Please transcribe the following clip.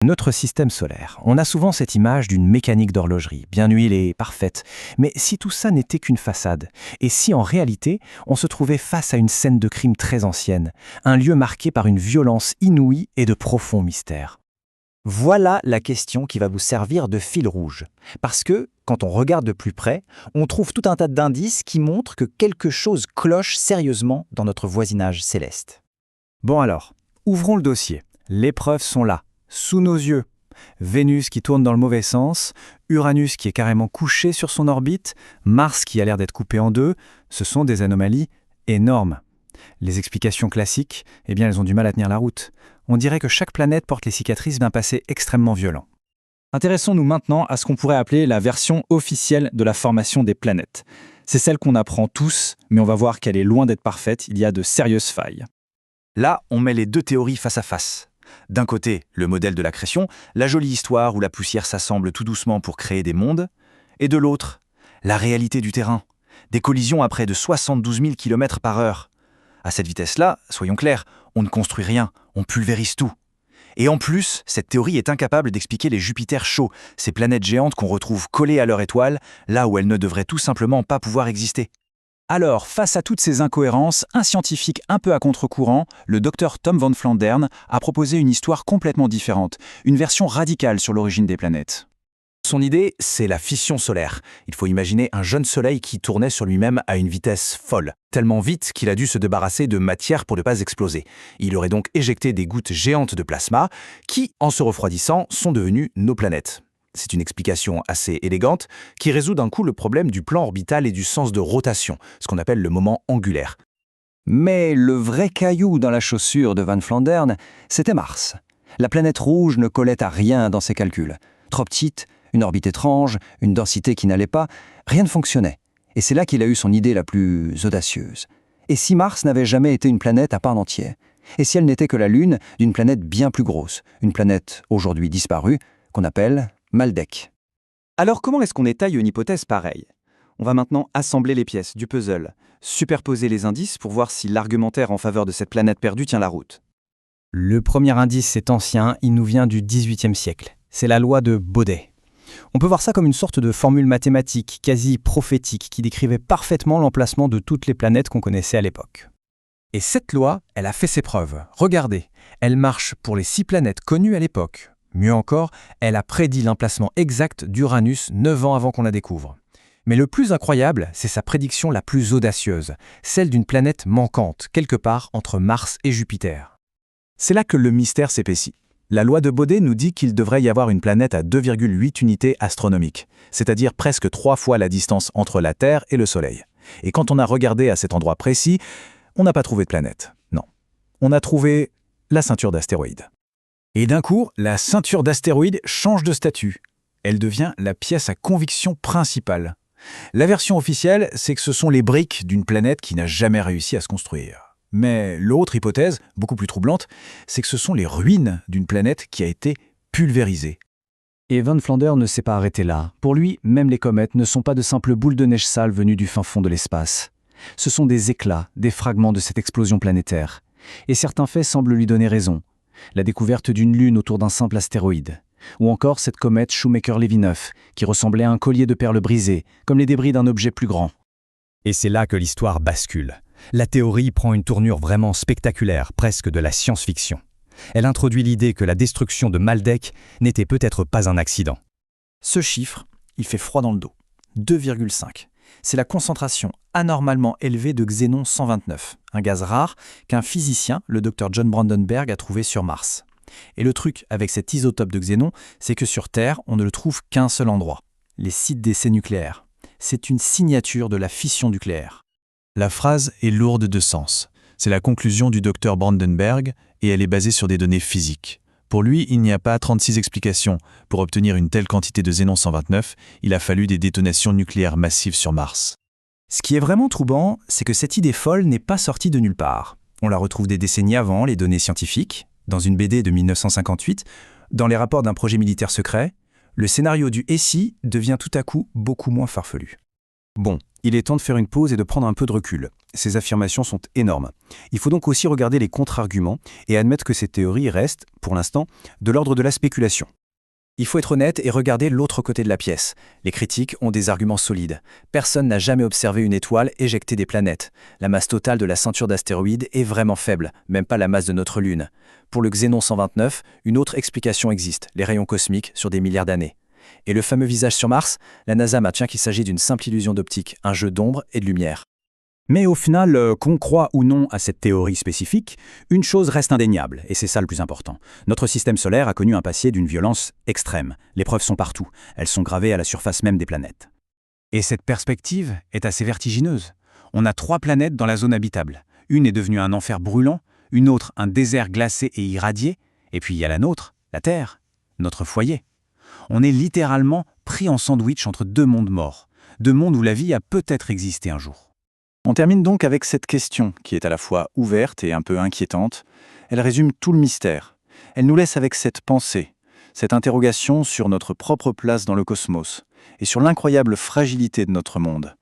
Notre système solaire. On a souvent cette image d'une mécanique d'horlogerie, bien huilée, parfaite. Mais si tout ça n'était qu'une façade, et si en réalité, on se trouvait face à une scène de crime très ancienne, un lieu marqué par une violence inouïe et de profonds mystères. Voilà la question qui va vous servir de fil rouge. Parce que, quand on regarde de plus près, on trouve tout un tas d'indices qui montrent que quelque chose cloche sérieusement dans notre voisinage céleste. Bon alors, ouvrons le dossier. Les preuves sont là, sous nos yeux. Vénus qui tourne dans le mauvais sens, Uranus qui est carrément couché sur son orbite, Mars qui a l'air d'être coupé en deux, ce sont des anomalies énormes. Les explications classiques, eh bien elles ont du mal à tenir la route. On dirait que chaque planète porte les cicatrices d'un passé extrêmement violent. Intéressons-nous maintenant à ce qu'on pourrait appeler la version officielle de la formation des planètes. C'est celle qu'on apprend tous, mais on va voir qu'elle est loin d'être parfaite, il y a de sérieuses failles. Là, on met les deux théories face à face. D'un côté, le modèle de l'accrétion, la jolie histoire où la poussière s'assemble tout doucement pour créer des mondes, et de l'autre, la réalité du terrain, des collisions à près de 72 000 km/h. À cette vitesse-là, soyons clairs, on ne construit rien, on pulvérise tout. Et en plus, cette théorie est incapable d'expliquer les Jupiters chauds, ces planètes géantes qu'on retrouve collées à leur étoile, là où elles ne devraient tout simplement pas pouvoir exister. Alors, face à toutes ces incohérences, un scientifique un peu à contre-courant, le docteur Tom Van Flandern, a proposé une histoire complètement différente, une version radicale sur l'origine des planètes. Son idée, c'est la fission solaire. Il faut imaginer un jeune soleil qui tournait sur lui-même à une vitesse folle, tellement vite qu'il a dû se débarrasser de matière pour ne pas exploser. Il aurait donc éjecté des gouttes géantes de plasma qui, en se refroidissant, sont devenues nos planètes. C'est une explication assez élégante qui résout d'un coup le problème du plan orbital et du sens de rotation, ce qu'on appelle le moment angulaire. Mais le vrai caillou dans la chaussure de Van Flandern, c'était Mars. La planète rouge ne collait à rien dans ses calculs. Trop petite, une orbite étrange, une densité qui n'allait pas, rien ne fonctionnait. Et c'est là qu'il a eu son idée la plus audacieuse. Et si Mars n'avait jamais été une planète à part entière? Et si elle n'était que la Lune d'une planète bien plus grosse, une planète aujourd'hui disparue, qu'on appelle Maldek? Alors comment est-ce qu'on étaye une hypothèse pareille? On va maintenant assembler les pièces du puzzle, superposer les indices pour voir si l'argumentaire en faveur de cette planète perdue tient la route. Le premier indice est ancien, il nous vient du XVIIIe siècle. C'est la loi de Bode. On peut voir ça comme une sorte de formule mathématique quasi prophétique qui décrivait parfaitement l'emplacement de toutes les planètes qu'on connaissait à l'époque. Et cette loi, elle a fait ses preuves. Regardez, elle marche pour les 6 planètes connues à l'époque. Mieux encore, elle a prédit l'emplacement exact d'Uranus 9 ans avant qu'on la découvre. Mais le plus incroyable, c'est sa prédiction la plus audacieuse, celle d'une planète manquante, quelque part entre Mars et Jupiter. C'est là que le mystère s'épaissit. La loi de Bode nous dit qu'il devrait y avoir une planète à 2,8 unités astronomiques, c'est-à-dire presque 3 fois la distance entre la Terre et le Soleil. Et quand on a regardé à cet endroit précis, on n'a pas trouvé de planète. Non. On a trouvé la ceinture d'astéroïdes. Et d'un coup, la ceinture d'astéroïdes change de statut. Elle devient la pièce à conviction principale. La version officielle, c'est que ce sont les briques d'une planète qui n'a jamais réussi à se construire. Mais l'autre hypothèse, beaucoup plus troublante, c'est que ce sont les ruines d'une planète qui a été pulvérisée. Et Van Flandern ne s'est pas arrêté là. Pour lui, même les comètes ne sont pas de simples boules de neige sales venues du fin fond de l'espace. Ce sont des éclats, des fragments de cette explosion planétaire. Et certains faits semblent lui donner raison. La découverte d'une lune autour d'un simple astéroïde. Ou encore cette comète Shoemaker-Levy-9, qui ressemblait à un collier de perles brisées, comme les débris d'un objet plus grand. Et c'est là que l'histoire bascule. La théorie prend une tournure vraiment spectaculaire, presque de la science-fiction. Elle introduit l'idée que la destruction de Maldek n'était peut-être pas un accident. Ce chiffre, il fait froid dans le dos. 2,5. C'est la concentration anormalement élevée de xénon 129, un gaz rare qu'un physicien, le Dr John Brandenberg, a trouvé sur Mars. Et le truc avec cet isotope de xénon, c'est que sur Terre, on ne le trouve qu'un seul endroit, les sites d'essais nucléaires. C'est une signature de la fission nucléaire. La phrase est lourde de sens. C'est la conclusion du docteur Brandenberg et elle est basée sur des données physiques. Pour lui, il n'y a pas 36 explications. Pour obtenir une telle quantité de xénon 129, il a fallu des détonations nucléaires massives sur Mars. Ce qui est vraiment troublant, c'est que cette idée folle n'est pas sortie de nulle part. On la retrouve des décennies avant les données scientifiques, dans une BD de 1958, dans les rapports d'un projet militaire secret. Le scénario du SI devient tout à coup beaucoup moins farfelu. Bon, il est temps de faire une pause et de prendre un peu de recul. Ces affirmations sont énormes. Il faut donc aussi regarder les contre-arguments et admettre que ces théories restent, pour l'instant, de l'ordre de la spéculation. Il faut être honnête et regarder l'autre côté de la pièce. Les critiques ont des arguments solides. Personne n'a jamais observé une étoile éjecter des planètes. La masse totale de la ceinture d'astéroïdes est vraiment faible, même pas la masse de notre Lune. Pour le Xénon 129, une autre explication existe, les rayons cosmiques sur des milliards d'années. Et le fameux visage sur Mars, la NASA maintient qu'il s'agit d'une simple illusion d'optique, un jeu d'ombre et de lumière. Mais au final, qu'on croit ou non à cette théorie spécifique, une chose reste indéniable, et c'est ça le plus important. Notre système solaire a connu un passé d'une violence extrême. Les preuves sont partout. Elles sont gravées à la surface même des planètes. Et cette perspective est assez vertigineuse. On a 3 planètes dans la zone habitable. Une est devenue un enfer brûlant, une autre un désert glacé et irradié, et puis il y a la nôtre, la Terre, notre foyer. On est littéralement pris en sandwich entre 2 mondes morts, 2 mondes où la vie a peut-être existé un jour. On termine donc avec cette question qui est à la fois ouverte et un peu inquiétante. Elle résume tout le mystère. Elle nous laisse avec cette pensée, cette interrogation sur notre propre place dans le cosmos et sur l'incroyable fragilité de notre monde.